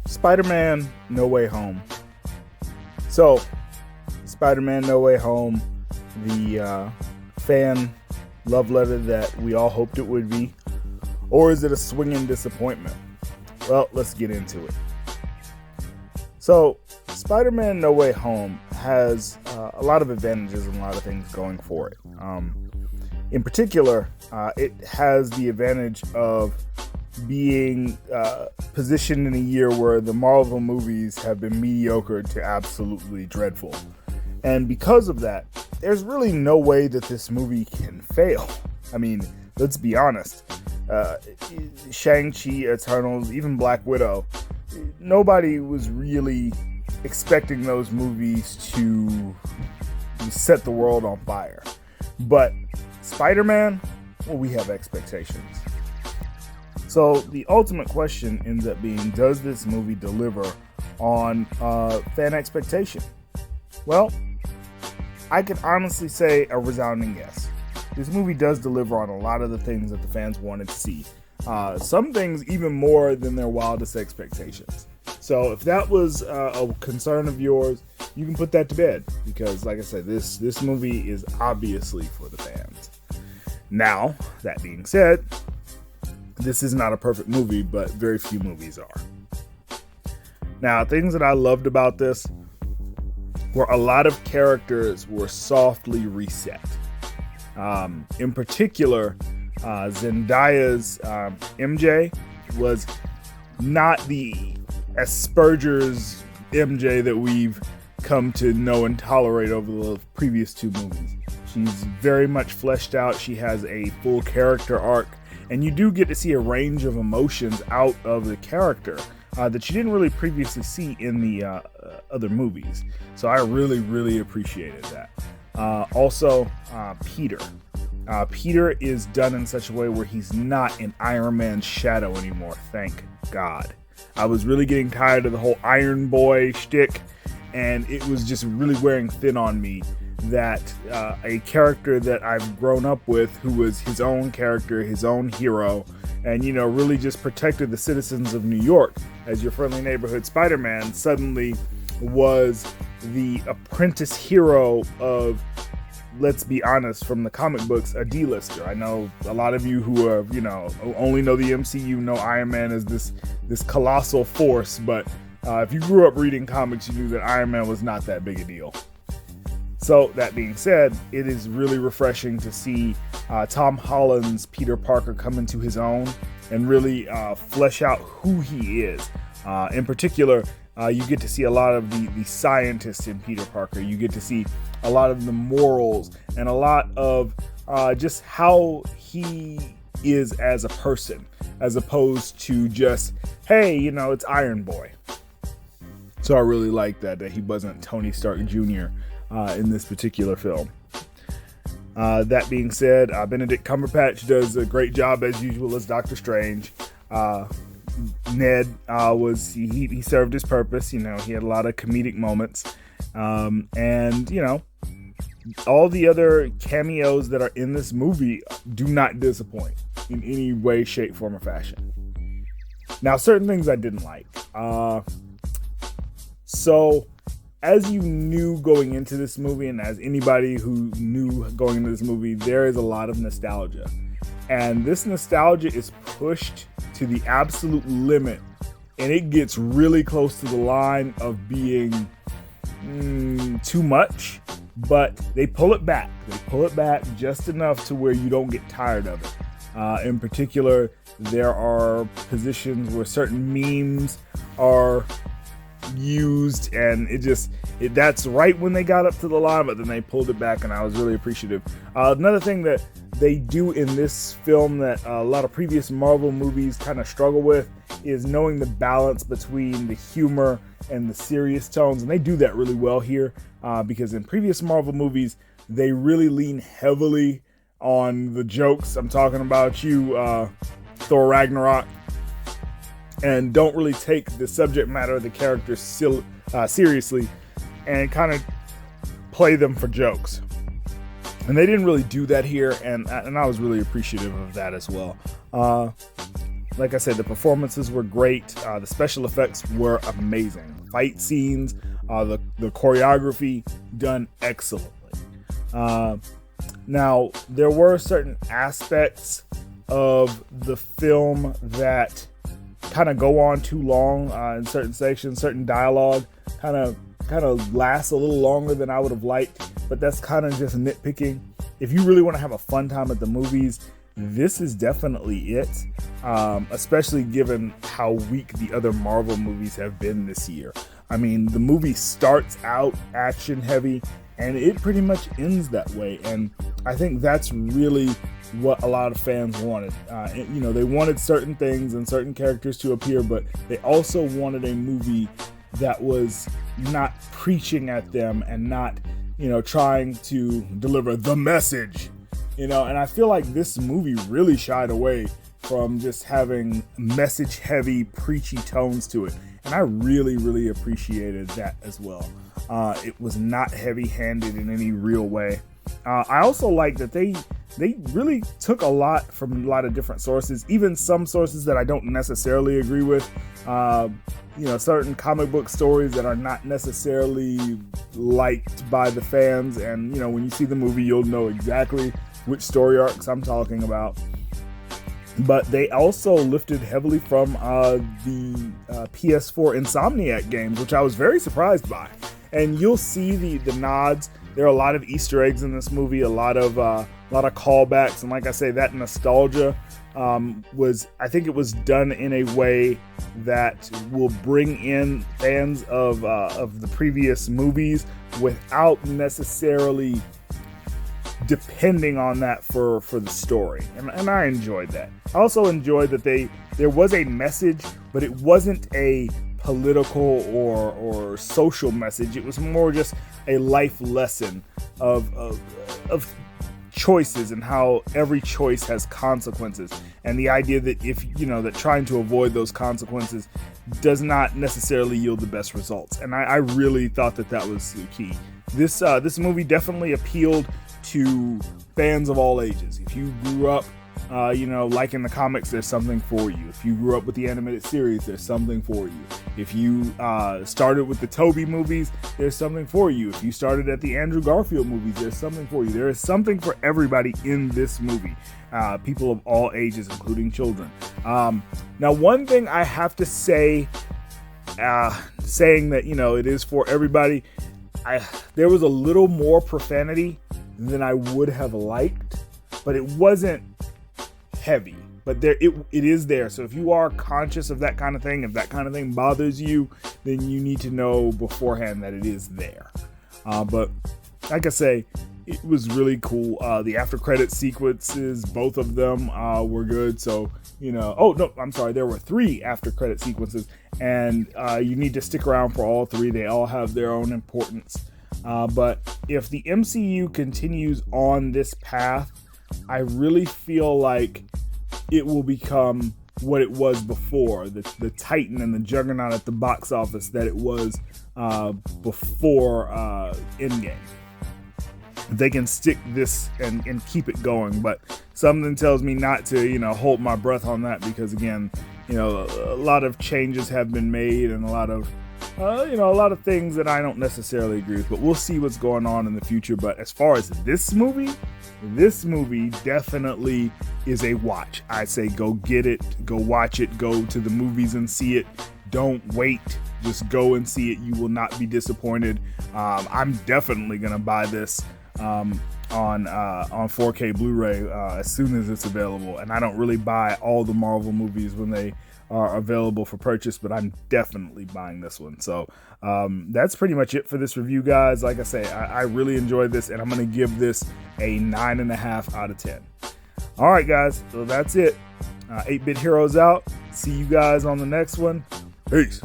Spider-Man No Way Home. So, Spider-Man No Way Home, the fan love letter that we all hoped it would be, or is it a swinging disappointment? Well, let's get into it. So, Spider-Man No Way Home has a lot of advantages and a lot of things going for it. In particular, it has the advantage of being positioned in a year where the Marvel movies have been mediocre to absolutely dreadful. And because of that, there's really no way that this movie can fail. I mean, let's be honest. Shang-Chi, Eternals, even Black Widow, nobody was really expecting those movies to set the world on fire. But Spider-Man, well, we have expectations. So the ultimate question ends up being, does this movie deliver on fan expectation? Well, I can honestly say a resounding yes. This movie does deliver on a lot of the things that the fans wanted to see. Some things even more than their wildest expectations. So if that was a concern of yours, you can put that to bed. Because like I said, this movie is obviously for the fans. Now, that being said, this is not a perfect movie, but very few movies are. Now, things that I loved about this were a lot of characters were softly reset. In particular, Zendaya's MJ was not the Asperger's MJ that we've come to know and tolerate over the previous two movies. She's very much fleshed out. She has a full character arc, and you do get to see a range of emotions out of the character that you didn't really previously see in the other movies. So I really, really appreciated that. Also, Peter. Peter is done in such a way where he's not in Iron Man's shadow anymore, thank God. I was really getting tired of the whole Iron Boy shtick, and it was just really wearing thin on me that a character that I've grown up with, who was his own character, his own hero, and really just protected the citizens of New York as your friendly neighborhood Spider-Man, suddenly was the apprentice hero of, let's be honest, from the comic books, a D-lister. I know a lot of you who are, only know the MCU know Iron Man as this colossal force, but if you grew up reading comics, you knew that Iron Man was not that big a deal. So that being said, it is really refreshing to see Tom Holland's Peter Parker come into his own and really flesh out who he is. In particular, you get to see a lot of the scientists in Peter Parker. You get to see a lot of the morals and a lot of just how he is as a person, as opposed to just, hey, it's Iron Boy. So I really like that he wasn't Tony Stark Jr. In this particular film. That being said, Benedict Cumberbatch does a great job as usual as Doctor Strange. Ned he served his purpose. He had a lot of comedic moments, and all the other cameos that are in this movie do not disappoint in any way, shape, form, or fashion. Now, certain things I didn't like. So, as you knew going into this movie, and as anybody who knew going into this movie, there is a lot of nostalgia. And this nostalgia is pushed to the absolute limit, and it gets really close to the line of being too much, but they pull it back. They pull it back just enough to where you don't get tired of it. In particular, there are positions where certain memes are used, and that's right when they got up to the line, but then they pulled it back, and I was really appreciative. Another thing that they do in this film that a lot of previous Marvel movies kind of struggle with is knowing the balance between the humor and the serious tones, and they do that really well here, because in previous Marvel movies they really lean heavily on the jokes. I'm talking about Thor Ragnarok, and don't really take the subject matter of the characters seriously and kind of play them for jokes. And they didn't really do that here, and I was really appreciative of that as well. like I said, the performances were great. The special effects were amazing. Fight scenes, the choreography done excellently. Now, there were certain aspects of the film that kind of go on too long in certain sections. Certain dialogue kind of lasts a little longer than I would have liked, but that's kind of just nitpicking. If you really want to have a fun time at the movies, this is definitely it, especially given how weak the other Marvel movies have been this year. I mean, the movie starts out action heavy and it pretty much ends that way, and I think that's really what a lot of fans wanted. They wanted certain things and certain characters to appear, but they also wanted a movie that was not preaching at them and not, trying to deliver the message. And I feel like this movie really shied away from just having message-heavy, preachy tones to it. And I really, really appreciated that as well. It was not heavy-handed in any real way. I also like that they really took a lot from a lot of different sources, even some sources that I don't necessarily agree with. Certain comic book stories that are not necessarily liked by the fans. And, when you see the movie, you'll know exactly which story arcs I'm talking about. But they also lifted heavily from the PS4 Insomniac games, which I was very surprised by. And you'll see the nods. There are a lot of Easter eggs in this movie, a lot of callbacks, and like I say, that nostalgia I think it was done in a way that will bring in fans of the previous movies without necessarily depending on that for the story, and I enjoyed that. I also enjoyed that there was a message, but it wasn't a political or social message. It was more just a life lesson of choices and how every choice has consequences, and the idea that that trying to avoid those consequences does not necessarily yield the best results. And I really thought that was the key. This movie definitely appealed to fans of all ages. If you grew up like in the comics, there's something for you. If you grew up with the animated series, there's something for you. If you started with the Tobey movies, there's something for you. If you started at the Andrew Garfield movies, there's something for you. There is something for everybody in this movie. People of all ages, including children. Now, one thing I have to say, saying that, it is for everybody, there was a little more profanity than I would have liked, but it wasn't heavy, but it is there. So if you are conscious of that kind of thing, if that kind of thing bothers you, then you need to know beforehand that it is there. But like I say, it was really cool. The after credit sequences, both of them were good. So there were 3 after credit sequences, and you need to stick around for all 3. They all have their own importance. But if the MCU continues on this path, I really feel like it will become what it was before, the titan and the juggernaut at the box office that it was before Endgame. They can stick this and keep it going, but something tells me not to, hold my breath on that, because again, a lot of changes have been made and a lot of things that I don't necessarily agree with, but we'll see what's going on in the future. But as far as this movie definitely is a watch. I say go get it, go watch it, go to the movies and see it. Don't wait, just go and see it. You will not be disappointed. I'm definitely gonna buy this on 4K Blu-ray as soon as it's available. And I don't really buy all the Marvel movies when they are available for purchase, but I'm definitely buying this one. So that's pretty much it for this review, guys. Like I say, I really enjoyed this, and I'm going to give this a 9.5 out of 10. All right, guys, so that's it. 8-Bit Heroes out. See you guys on the next one. Peace.